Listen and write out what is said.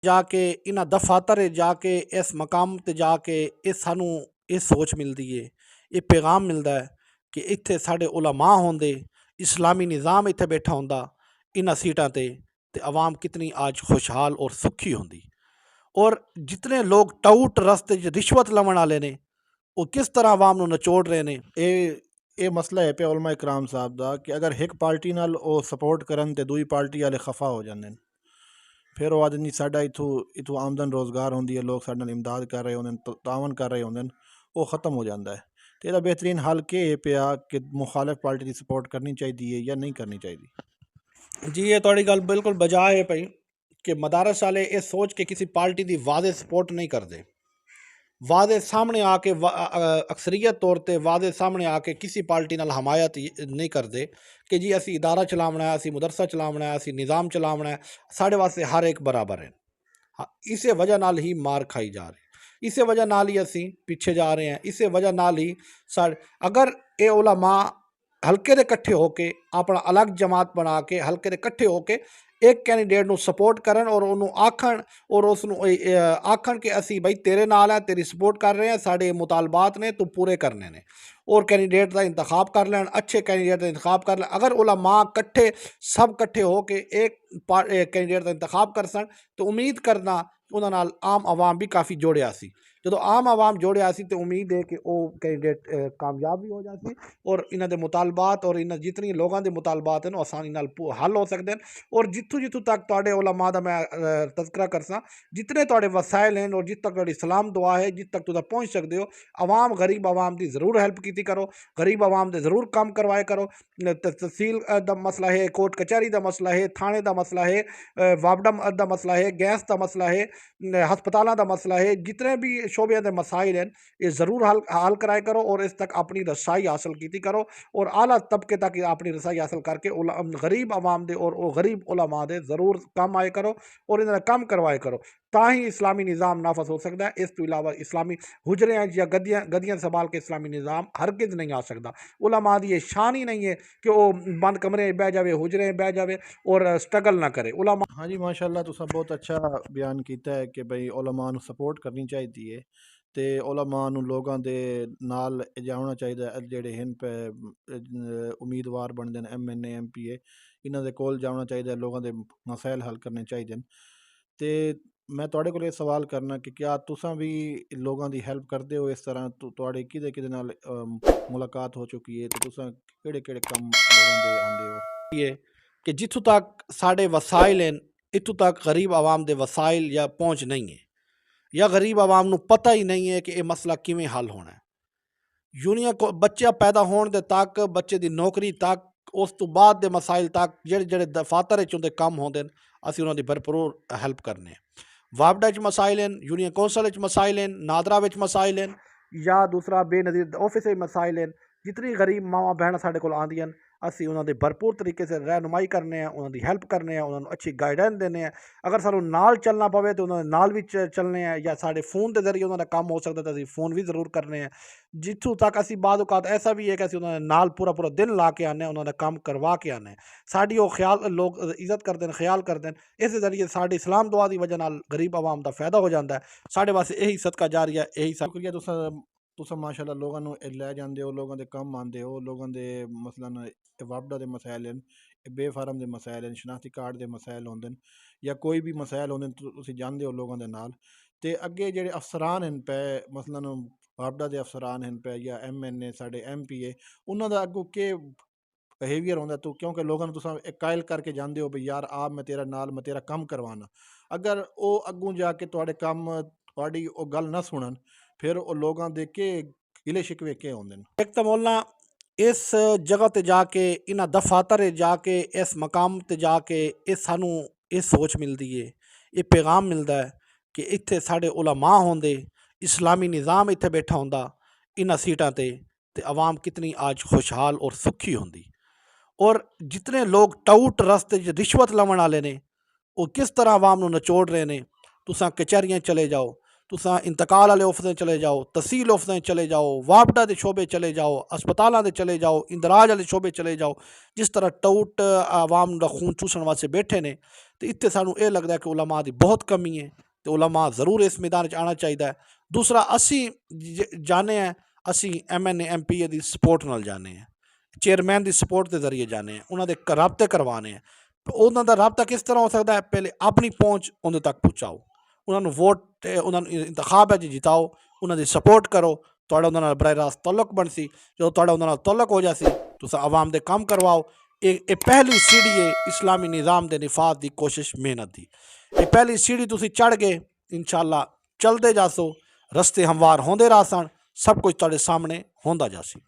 जाके इन्हां दफातर जाके इस मकाम ते जाके सानू सोच मिलती है, ये पैगाम मिलता है कि इत्थे साढ़े उलमा होंदे, इस्लामी निज़ाम इत्थे बैठा होंदा इन्हां सीटां ते अवाम कितनी आज खुशहाल और सुखी होंदी। और जितने लोग टाउट रस्ते च रिश्वत लवन वाले ने वो किस तरह अवाम नू नचोड़ रहे ने। ये मसला है पे उलमा इकराम साहब दा कि अगर एक पार्टी नाल ओ सपोर्ट करन ते दूई पार्टी वाले खफा हो जांदे न। फिर वो आदमी साडा इथों आमदन रोज़गार होंदी है, लोग साडे नाल इमदाद कर रहे होंदे न, तावन कर रहे होंदे न, वो ख़त्म हो जाता है। तो ਇਹਦਾ बेहतरीन हल के पिया कि मुखालिफ पार्टी की सपोर्ट करनी चाहिए या नहीं करनी चाहिए। जी ये थोड़ी गल बिल्कुल बजा है भाई कि मदारस वाले ये सोच के किसी पार्टी की वादे सपोर्ट नहीं करते। वादे सामने आके अक्सरीयत तौर पर वादे सामने आके किसी पार्टी नाल हमायत नहीं करते कि जी असी इदारा चलावना है, असी मदरसा चलावना है, असी निज़ाम चलावना है, साढ़े वास्ते हर एक बराबर है। हाँ, इस वजह नाल ही मार खाई जा रही, इस वजह नाल ही असी पिछे जा रहे हैं, इस वजह नाल ही अगर ये उलमा हल्के दे कट्ठे होके अपना अलग जमात बना के हल्के दे कट्ठे होके एक कैंडीडेट सपोर्ट करन और उन्होंने आखन और उसनू आखन कि असी बई तेरे नाल है, तेरी सपोर्ट कर रहे हैं, साढ़े मुतालबात ने तू पूरे करने ने, और कैंडीडेट का इंतखाब कर लैन, अच्छे कैंडीडेट का इंतखाब कर लैन। अगर उलमा कट्ठे सब कट्ठे होके एक कैंडीडेट का इंतखाब कर सन तो उम्मीद करना उन्होंने नाल आम आवाम भी काफ़ी जोड़िया सी। जो आम आवाम जोड़िया सी तो उम्मीद है कि वह कैंडीडेट कामयाब भी हो जाती और इन्हों के मुतालबात और इन जितनी लोगों के मुतालबात हैं आसानी नाल हल हो सकते हैं। और जितों जितों तक तुहाडे उलमा दा मैं तज़किरा करसा, जितने तुहाडे वसाइल हैं और जित तक तुहाडी सलाम दुआ है, जित तक तुम पहुँच सकते हो, आवाम गरीब आवाम की जरूर हेल्प की करो, गरीब आवाम के जरूर काम करवाए करो। तहसील का मसला है, कोर्ट कचहरी का मसला है, थाने का मसला है, वापडा का मसला है, गैस का मसला है, हस्पतालों का मसला है, जितने भी शोबे के मसाइल हैं ये ज़रूर हल कराए करो और इस तक अपनी रसाई हासिल की करो और आला तबके तक अपनी रसाई हासिल करके गरीब आवाम दे और गरीब उलमा दे ज़रूर कम आए करो और इन्हें कम करवाए करो, ताही इस्लामी निज़ाम नाफज हो सकता है। इस तो इलावा इस्लामी हुजरे या गद्दियाँ गद्दियाँ संभाल के इस्लामी निज़ाम हरगिज़ नहीं आ सकता। उलमा दी ये शान ही नहीं है कि वो बंद कमरे बह जाए, हुजरे बह जाए और स्ट्रगल ना करे। उलमा हाँ जी, माशाल्लाह तुसा बहुत अच्छा बयान किया है कि भाई उलमा नू सपोर्ट करनी चाहिए ते उलमा नू लोगों दे नाल जाना चाहिए। जेड़े हैं पे उम्मीदवार बनते हैं MNA MPA, इन्हां दे कोल जाना चाहिए, लोगों के मसाइल हल करने चाहिए। ते मैं तुहाडे कोल सवाल करना कि क्या तुसा भी लोगों की हेल्प करते हो इस तरह? तुहाडे किदे किदे नाल मुलाकात हो चुकी है, तो तुसा केड़े केड़े कम लोगों दे आंदे हो? ये कि जितों तक साढ़े वसाइल हैं इतों तक गरीब आवाम के वसाइल या पहुँच नहीं है या गरीब आवाम को पता ही नहीं है कि यह मसला किमें हल होना है। यूनियन को बच्चा पैदा होने दे तक, बच्चे की नौकरी तक, उस तो बाद के मसाइल तक जेड़े जेड़े दफातर उनके कम होंगे असी उन्होंने भरपूर हेल्प करने। वापडा मसाइल हैं, यूनियन कौंसल मसाइल हैं, नादरा मसाइल हैं या दूसरा बेनज़ीर ऑफिस मसाइल हैं। जितनी गरीब मावां भैन साढ़े को आंदियां असी उन्होंने भरपूर तरीके से रहनुमाई करने हैं, उन्होंने हेल्प करने हैं, उन्होंने अच्छी गाइडेंस देने हैं। अगर सानू नाल चलना पवे तो उन्होंने नाल भी चलने हैं या साढ़े फोन के जरिए उन्होंने काम हो सकता तो असी फोन भी जरूर करने हैं। जितों तक असी बाद औकात ऐसा भी है कि असी उन्होंने नाल पूरा पूरा दिन ला के आने, उन्होंने काम करवा के आने, साड़ी वो ख्याल लोग इज्जत करते हैं, ख्याल करते हैं। इस जरिए साड़ी इस्लाम दुआ की वजह नाल गरीब आवाम का फायदा हो जाता है। साढ़े वास्ते यही सदका जारिया, यही शुक्रिया तुसा माशाल्लाह लोगों नू लै जांदे हो, लोगों दे कम आंदे हो, लोगों दे मसलन वापडा दे मसाइल हैं, बेफार्म दे मसाइल हैं, शनाख्ती कार्ड दे मसाइल होंदे न या कोई भी मसाइल होंदे न तुसी जांदे हो लोगों दे नाल। ते अगे जेड़े अफसरान हैं पे मसलन वापडा दे अफसरान हैं पे या MNA साढ़े MPA, उन्हां दा अगों के बिहेवियर होंदा तो क्योंकि लोगों तुसा एक कायल करके जांदे हो भी यार आप मैं तेरा नाल मैं तेरा कम करवाना, अगर वो अगों जाके तुहाडे कम तुहाडी ओ गल ना सुनन फिर वो लोगों दे के गिले शिकवे के होंदे न। एक तो बोलना इस जगह ते जाके इन्हां दफातर जाके इस मकाम ते जाके सानू सोच मिलती है, ये पैगाम मिलता है कि इत्थे साढ़े उलमा होंदे, इस्लामी निज़ाम इत्थे बैठा होंदा इन्हां सीटां ते अवाम कितनी आज खुशहाल और सुखी होंदी। और जितने लोग टाउट रस्ते च रिश्वत लवन वाले ने वो किस तरह अवाम नू नचोड़ रहे ने। तुसां कचहरियां चले जाओ, तुसां इंतकाल वाले ऑफिस चले जाओ, तहसील ऑफिस चले जाओ, वापडा के शोबे चले जाओ, अस्पतालों के चले जाओ, इंदराज वाले शोबे चले जाओ, जिस तरह टूट आवाम का खून चूसण वास्ते बैठे ने, तो इतने सानू ये लगता है कि उलमा की बहुत कमी है, तो उलमा ज़रूर इस मैदान आना चाहिए। दूसरा असी जाने हैं, असी MNA MP की सपोर्ट नाल जाने हैं, चेयरमैन की सपोर्ट के जरिए जाने हैं, उन्होंने राबते करवाने हैं। उन्होंने राबता किस तरह हो सकता है? पहले अपनी पहुँच उन्हें तक पहुँचाओ, उन्होंने वोट उन्होंने इंतखाब है जिताओ, उन्होंने सपोर्ट करो, थोड़ा उन्होंने बरह रास्त तल्लुक बनसी, जो थोड़ा उन्होंने तल्लुक हो जासी तो आवाम दे काम करवाओ। ये पहली सीढ़ी है इस्लामी निज़ाम के निफाज की कोशिश मेहनत की। ये पहली सीढ़ी तुसी चढ़ गए, इंशाअल्लाह चलते जासो, रस्ते हमवार होंदे रह सन, सब कुछ तुहाडे सामने होंदा जासी।